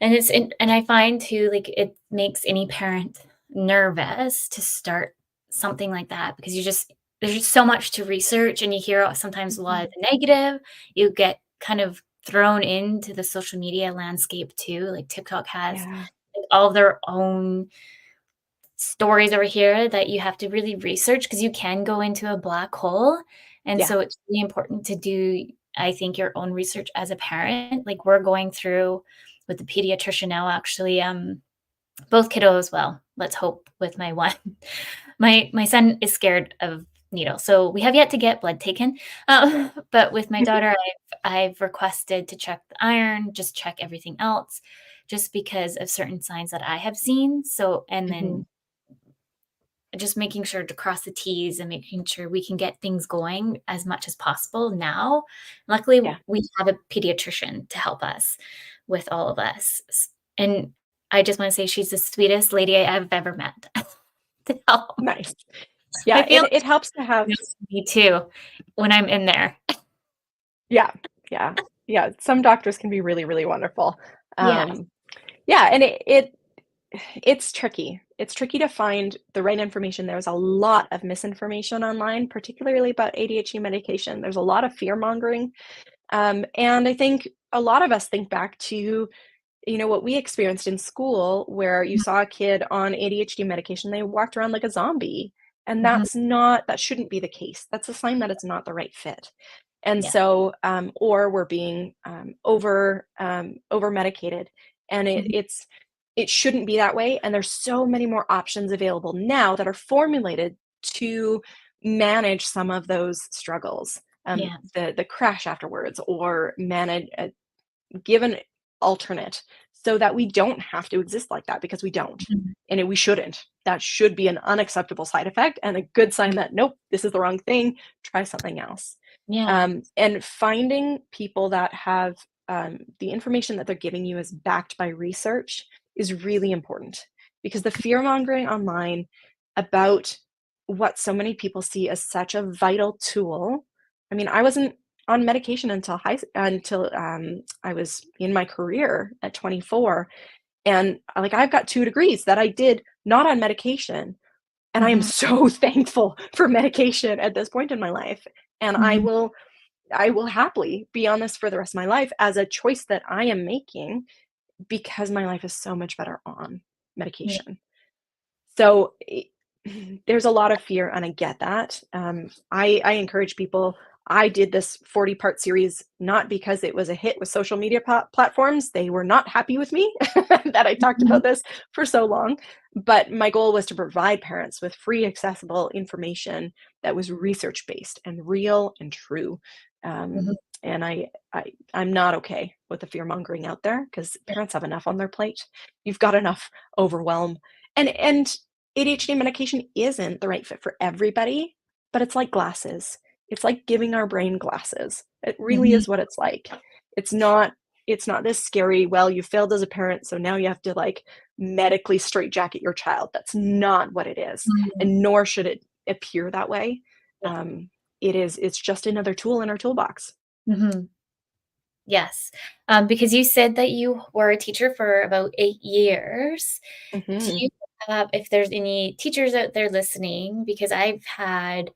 And I find too, like, it makes any parent nervous to start something like that because there's just so much to research, and you hear sometimes a lot of Mhm. the negative. You get kind of thrown into the social media landscape too. Like TikTok has Yeah. like all of their own stories over here that you have to really research because you can go into a black hole. And Yeah. so it's really important to do, I think, your own research as a parent. Like we're going through with the pediatrician now, actually, both kiddos, well, let's hope with my one. My son is scared of needles, so we have yet to get blood taken. But with my daughter, I've requested to check the iron, just check everything else, just because of certain signs that I have seen. So, and Mhm. then just making sure to cross the T's and making sure we can get things going as much as possible now. Luckily, Yeah. we have a pediatrician to help us with all of us. And I just want to say she's the sweetest lady I've ever met to help. Nice. Yeah, I feel it helps to like have. she knows me too when I'm in there. Yeah. Yeah. Yeah, some doctors can be really, really wonderful. Yes. Um, yeah, and it's tricky. It's tricky to find the right information. There's a lot of misinformation online, particularly about ADHD medication. There's a lot of fear mongering. And I think a lot of us think back to, what we experienced in school where you saw a kid on ADHD medication, they walked around like a zombie. And Mhm. that shouldn't be the case. That's a sign that it's not the right fit. And Yeah. so, or we're being over medicated, and Mhm. it shouldn't be that way. And there's so many more options available now that are formulated to manage some of those struggles, Yeah. the crash afterwards, or manage give an alternate so that we don't have to exist like that, because we don't, Mhm. and we shouldn't. That should be an unacceptable side effect and a good sign that, nope, this is the wrong thing, try something else. Yeah. And finding people that have the information that they're giving you is backed by research is really important, because the fear mongering online about what so many people see as such a vital tool. I mean, I wasn't on medication until I was in my career at 24, and like, I've got 2 degrees that I did not on medication, and I am Mhm. so thankful for medication at this point in my life, and Mhm. I will happily be on this for the rest of my life as a choice that I am making, because my life is so much better on Yeah. medication. So, there's a lot of fear, and I get that. I encourage people. I did this 40-part series not because it was a hit with social media platforms. They were not happy with me that I talked Mhm. about this for so long. But my goal was to provide parents with free, accessible information that was research based and real and true. Mhm. And I'm not okay with the fear mongering out there, because Yeah. parents have enough on their plate. You've got enough overwhelm, and ADHD medication isn't the right fit for everybody, but it's like glasses. It's like giving our brain glasses. It really Mhm. is what it's like. It's not it's not this scary, well, you failed as a parent, so now you have to, like, medically straitjacket your child. That's not what it is, Mhm. and nor should it appear that way. Yeah. It's just another tool in our toolbox. Mhm. Yes. Because you said that you were a teacher for about 8 years. Do Mhm. you have, if there's any teachers out there listening, because I've had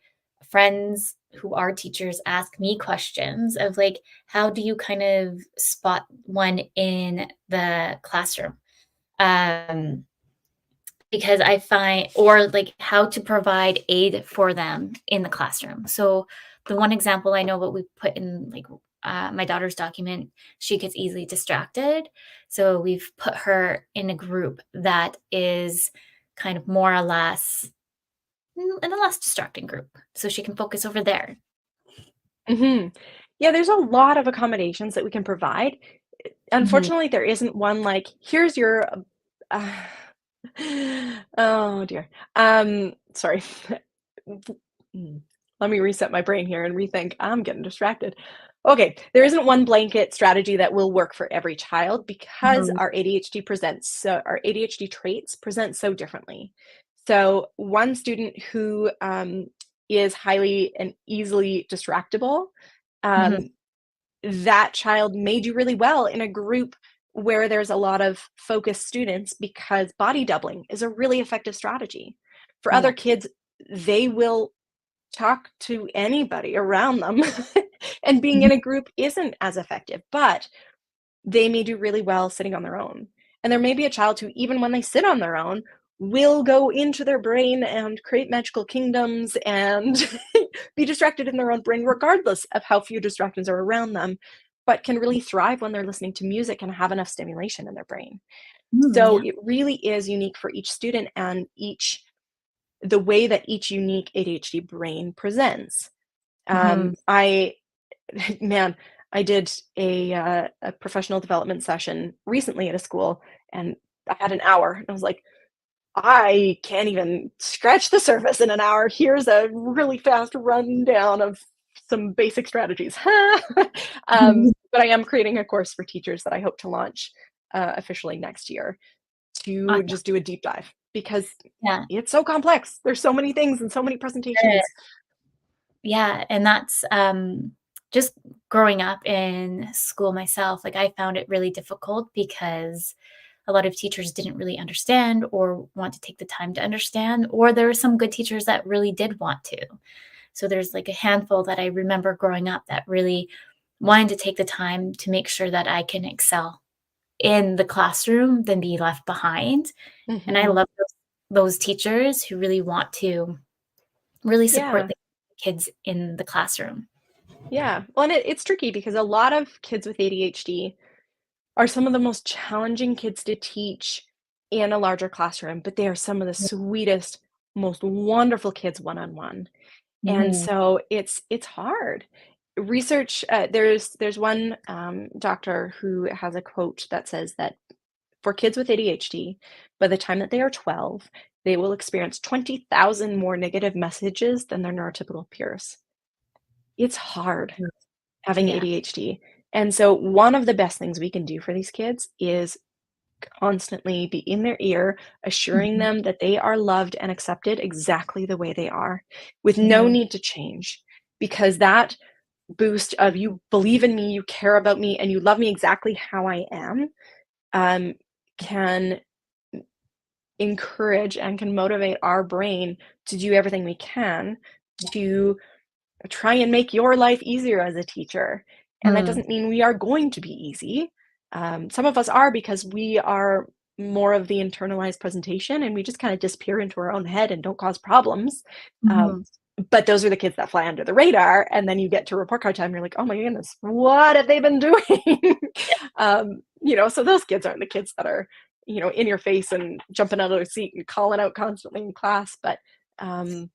friends who are teachers ask me questions of, like, how do you kind of spot one in the classroom? Um, because I find, or like how to provide aid for them in the classroom. So the one example I know what we put in, like, my daughter's document, she gets easily distracted. So we've put her in a group that is kind of more or less in a less distracting group, so she can focus over there. Mhm. Yeah, there's a lot of accommodations that we can provide. Mhm. Unfortunately, there isn't one like, "Here's your" uh, oh, dear. Sorry. Mm. Let me reset my brain here and rethink. I'm getting distracted. Okay, there isn't one blanket strategy that will work for every child because Mhm. our ADHD traits present so differently. So one student who is highly and easily distractible, Mhm. um, that child may do really well in a group where there's a lot of focused students because body doubling is a really effective strategy. For other Yeah. kids, they will talk to anybody around them and being Mhm. in a group isn't as effective, but they may do really well sitting on their own. And there may be a child who, even when they sit on their own, will go into their brain and create magical kingdoms and be distracted in their own brain, regardless of how few distractions are around them, but can really thrive when they're listening to music and have enough stimulation in their brain. Mm, So yeah. it really is unique for each student and the way that each unique ADHD brain presents. Mhm. I Man, I did a professional development session recently at a school, and I had an hour, and I was like, "I can't even scratch the surface in an hour. Here's a really fast rundown of some basic strategies." But I am creating a course for teachers that I hope to launch, officially next year to Awesome. just do a deep dive because Yeah. it's so complex. There's so many things and so many presentations. Yeah, and that's, just growing up in school myself, like, I found it really difficult because a lot of teachers didn't really understand or want to take the time to understand, or there were some good teachers that really did want to. So there's, like, a handful that I remember growing up that really wanted to take the time to make sure that I can excel in the classroom than be left behind, and I Mhm. love those teachers who really want to really support Yeah. the kids in the classroom. Yeah. Well, and it's tricky because a lot of kids with ADHD are some of the most challenging kids to teach in a larger classroom, but they are some of the sweetest, most wonderful kids one-on-one. And Mhm. so it's hard. There's one doctor who has a quote that says that for kids with ADHD, by the time that they are 12, they will experience 20,000 more negative messages than their neurotypical peers. It's hard Mhm. having Yeah. ADHD. And so one of the best things we can do for these kids is constantly be in their ear, assuring Mhm. them that they are loved and accepted exactly the way they are, with no Mhm. need to change. Because that boost of you believe in me, you care about me, and you love me exactly how I am, um, can encourage and can motivate our brain to do everything we can to try and make your life easier as a teacher. And that Mm. doesn't mean we are going to be easy. Some of us are because we are more of the internalized presentation and we just kind of disappear into our own head and don't cause problems. Um, Mhm. but those are the kids that fly under the radar. And then you get to report card time, and you're like, oh my goodness, what have they been doing? So those kids aren't the kids that are, in your face and jumping out of their seat and calling out constantly in class. But um,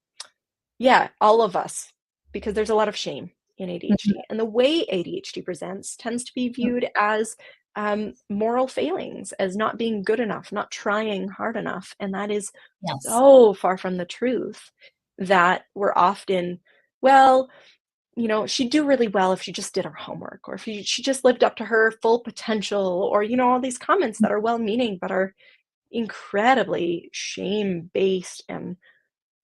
yeah, all of us, because there's a lot of shame in Mhm. ADHD, and the way ADHD presents tends to be viewed as moral failings, as not being good enough, not trying hard enough, and that is Yes. so far from the truth that we're often, well, she'd do really well if she just did her homework, or if she just lived up to her full potential, or all these comments that are well-meaning but are incredibly shame-based and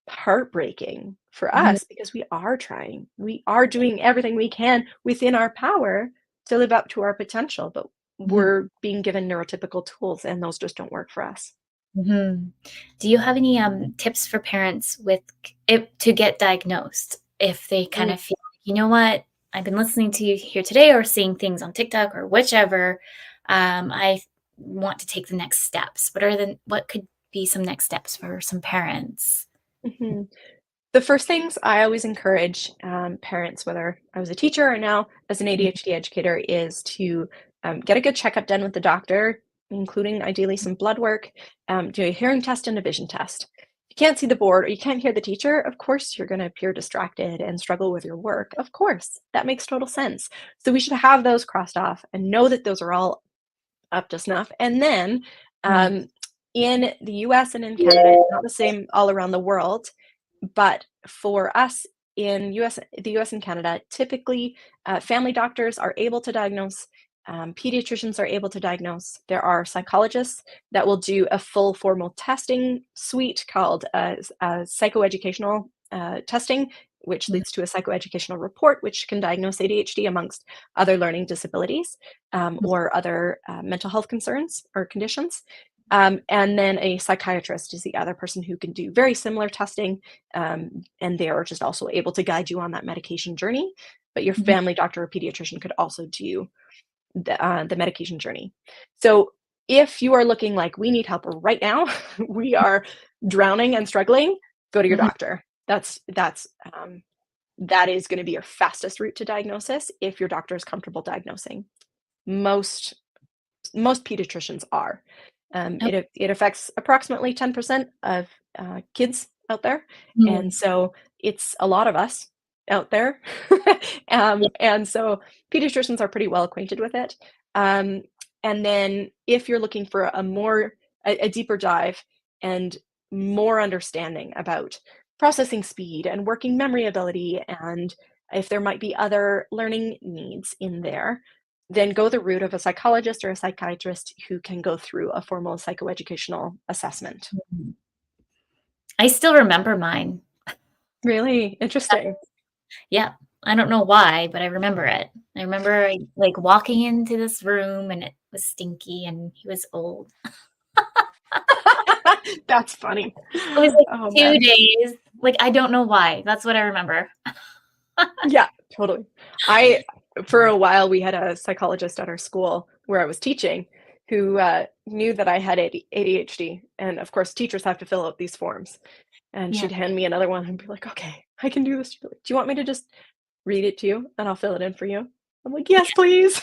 heartbreaking for Mhm. us because we are trying. We are doing everything we can within our power to live up to our potential, but Mhm. we're being given neurotypical tools and those just don't work for us. Mhm. Do you have any, tips for parents with it to get diagnosed if they kind Mm, of feel, "You know what? I've been listening to you here today or seeing things on TikTok or whichever. I want to take the next steps." What could be some next steps for some parents? mhm. The first things I always encourage parents, whether I was a teacher or now as an Mhm. ADHD educator, is to get a good checkup done with the doctor, including ideally some blood work, do a hearing test and a vision test. If you can't see the board or you can't hear the teacher, of course, you're going to appear distracted and struggle with your work. Of course, that makes total sense. So we should have those crossed off and know that those are all up to snuff. And then Mm. um, in the US and in Canada, it's not the same all around the world, but for us in the US and Canada, typically family doctors are able to diagnose, pediatricians are able to diagnose. There are psychologists that will do a full formal testing suite called psychoeducational testing, which Mhm. leads to a psychoeducational report, which can diagnose ADHD amongst other learning disabilities or other mental health concerns or conditions. And then a psychiatrist is the other person who can do very similar testing, and they are just also able to guide you on that medication journey. But your Mhm. family doctor or pediatrician could also do the medication journey. So if you are looking like we need help right now, we are drowning and struggling, go to your Mhm. doctor. That is going to be your fastest route to diagnosis if your doctor is comfortable diagnosing. Most most pediatricians are. Oh, It affects approximately 10% of kids out there, and mm. so it's a lot of us out there. Yeah. And so pediatricians are pretty well acquainted with it. Um, and then if you're looking for a deeper dive and more understanding about processing speed and working memory ability, and if there might be other learning needs in there, then go the route of a psychologist or a psychiatrist who can go through a formal psychoeducational assessment. Mhm. I still remember mine. Really interesting. Yeah. I don't know why, but I remember it. I remember, like, walking into this room, and it was stinky, and he was old. That's funny. It was, like, Oh 2 man. days. Like, I don't know why. That's what I remember. Yeah, totally. I For a while we had a psychologist at our school where I was teaching who knew that I had ADHD, and of course teachers have to fill out these forms. And Yeah. she'd hand me another one and be like, "Okay, I can do this." She'd be like, "Do you want me to just read it to you and I'll fill it in for you?" I'm like, "Yes, please."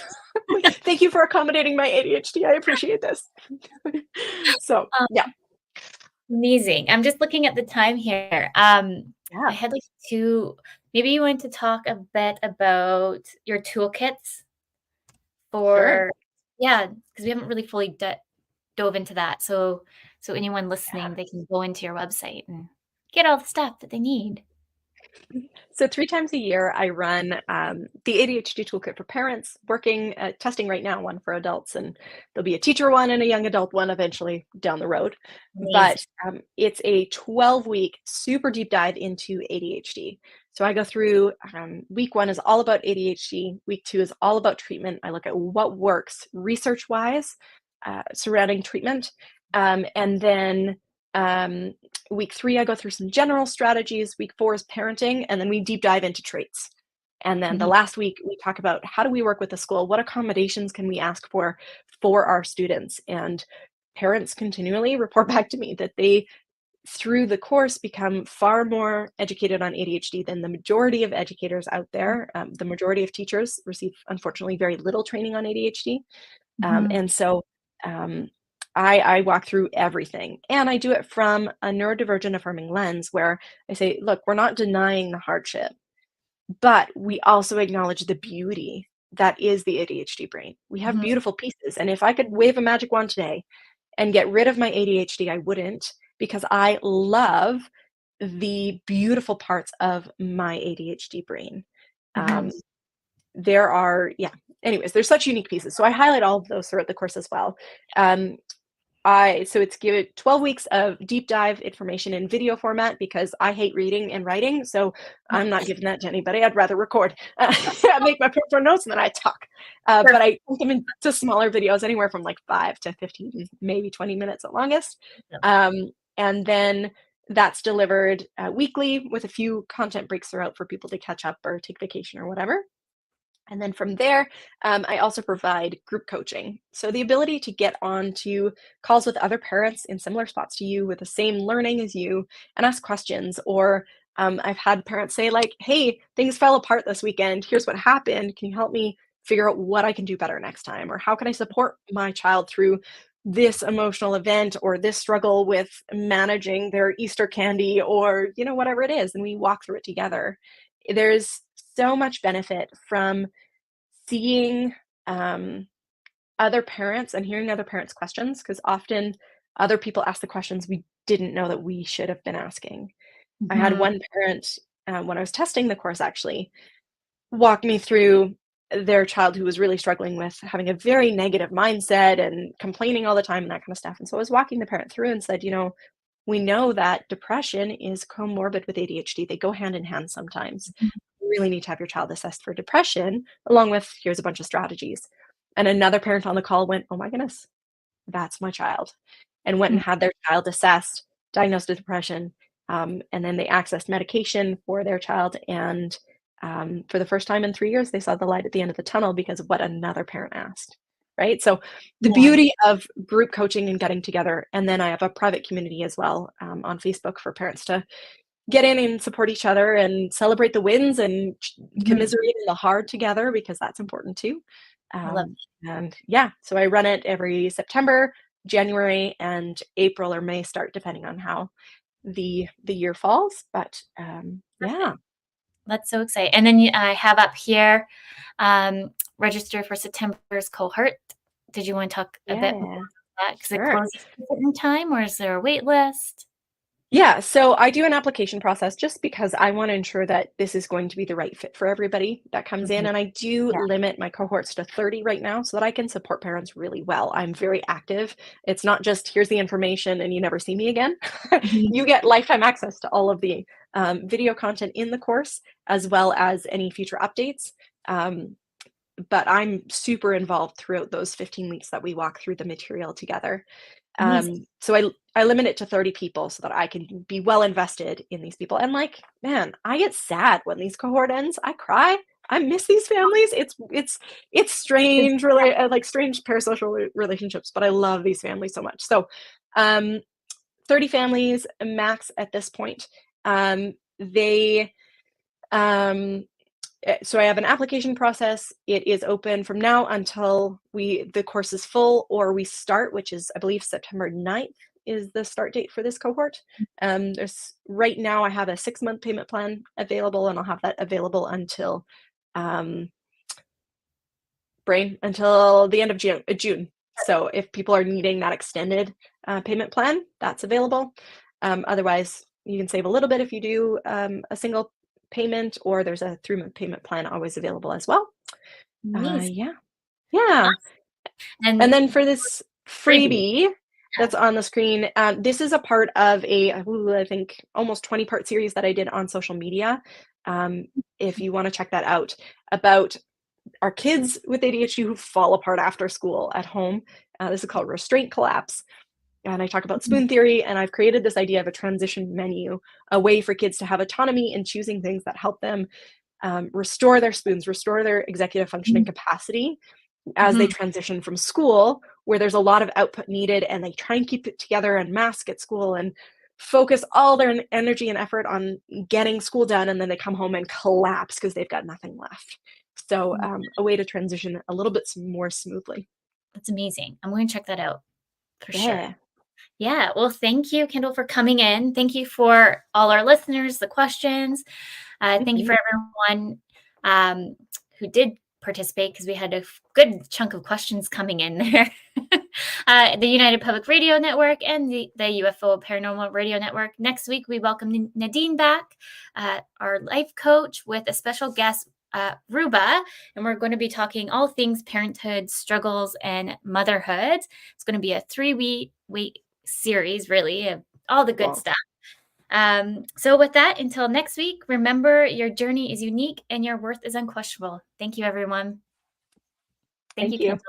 Like, "Thank you for accommodating my ADHD. I appreciate this." So, yeah. Amazing. I'm just looking at the time here. I Yeah, had, like, 2 maybe you want to talk a bit about your toolkits sure. for yeah, because we haven't really fully dove into that. So anyone listening, they can go into your website and get all the stuff that they need. So 3 times a year, I run, the ADHD Toolkit for parents, working testing right now, one for adults, and there'll be a teacher one and a young adult one eventually down the road. Amazing. But, it's a 12-week super deep dive into ADHD. So I go through, week 1 is all about ADHD, week 2 is all about treatment. I look at what works research-wise, surrounding treatment, and then, um, week 3, I go through some general strategies. Week 4 is parenting, and then we deep dive into traits. And then the Mhm, last week, we talk about how do we work with the school? What accommodations can we ask for our students? And parents continually report back to me that they, through the course, become far more educated on ADHD than the majority of educators out there. The majority of teachers receive, unfortunately, very little training on ADHD. mhm, And so um, I walk through everything, and I do it from a neurodivergent affirming lens where I say, look, we're not denying the hardship, but we also acknowledge the beauty that is the ADHD brain. We have mhm, beautiful pieces. And if I could wave a magic wand today and get rid of my ADHD, I wouldn't, because I love the beautiful parts of my ADHD brain. mhm, Um, there are, yeah, anyways, there's such unique pieces. So I highlight all of those throughout the course as well. Um, so it's give it 12 weeks of deep dive information in video format because I hate reading and writing. So yeah, I'm not giving that to anybody. I'd rather record. I make my pro notes and then I talk. But perfect. I put them into smaller videos, anywhere from like 5 to 15, maybe 20 minutes at longest. And then that's delivered weekly with a few content breaks throughout for people to catch up or take vacation or whatever. And then from there, I also provide group coaching. So the ability to get onto calls with other parents in similar spots to you with the same learning as you and ask questions. Or I've had parents say, like, hey, things fell apart this weekend. Here's what happened. Can you help me figure out what I can do better next time? Or how can I support my child through this emotional event or this struggle with managing their Easter candy or, whatever it is. And we walk through it together. There's so much benefit from seeing other parents and hearing other parents' questions, because often other people ask the questions we didn't know that we should have been asking. I had Mhm, one parent when I was testing the course, actually walked me through their child who was really struggling with having a very negative mindset and complaining all the time and that kind of stuff. And so I was walking the parent through and said, we know that depression is comorbid with ADHD. They go hand in hand sometimes. You really need to have your child assessed for depression, along with here's a bunch of strategies. And another parent on the call went, oh my goodness, that's my child, and went and had their child assessed, diagnosed with depression, and then they accessed medication for their child. And for the first time in 3 years, they saw the light at the end of the tunnel because of what another parent asked, right? So the beauty of group coaching and getting together, and then I have a private community as well on Facebook for parents to get in and support each other and celebrate the wins and commiserate in the hard together, because that's important too. I love And yeah, so I run it every September, January, and April or May start, depending on how the year falls. But yeah. That's so exciting. And then I have up here, register for September's cohort. Did you want to talk a bit more about that? Because it closes at a certain time, or is there a wait list? Yeah, so I do an application process just because I want to ensure that this is going to be the right fit for everybody that comes in. And I do limit my cohorts to 30 right now so that I can support parents really well. I'm very active. It's not just here's the information and you never see me again. You get lifetime access to all of the video content in the course, as well as any future updates. But I'm super involved throughout those 15 weeks that we walk through the material together. So I limit it to 30 people so that I can be well invested in these people. And like, man, I get sad when these cohort ends. I cry. I miss these families. It's strange, really, like strange parasocial relationships, but I love these families so much. So 30 families max at this point. So I have an application process. It is open from now until the course is full, or we start, which is, I believe, September 9th is the start date for this cohort. There's right now I have a 6-month payment plan available, and I'll have that available until until the end of June. So if people are needing that extended payment plan, that's available. Otherwise, you can save a little bit if you do a single payment, or there's a 3-month payment plan always available as well. Yeah. And then for this freebie that's on the screen, this is a part of I think almost 20-part series that I did on social media. If you want to check that out, about our kids with ADHD who fall apart after school at home. This is called Restraint Collapse. And I talk about spoon theory, and I've created this idea of a transition menu, a way for kids to have autonomy in choosing things that help them restore their spoons, restore their executive functioning capacity as they transition from school, where there's a lot of output needed, and they try and keep it together and mask at school and focus all their energy and effort on getting school done, and then they come home and collapse because they've got nothing left. So a way to transition a little bit more smoothly. That's amazing. I'm going to check that out for sure. Yeah. Well, thank you, Kendall, for coming in. Thank you for all our listeners, the questions. Thank you for everyone who did participate, because we had a good chunk of questions coming in there. The United Public Radio Network and the UFO Paranormal Radio Network. Next week, we welcome Nadine back, our life coach, with a special guest, Ruba, and we're going to be talking all things parenthood, struggles, and motherhood. It's going to be a 3-week series, really, of all the good stuff. So with that, until next week, remember, your journey is unique and your worth is unquestionable. Thank you, everyone. Thank you, Kendall.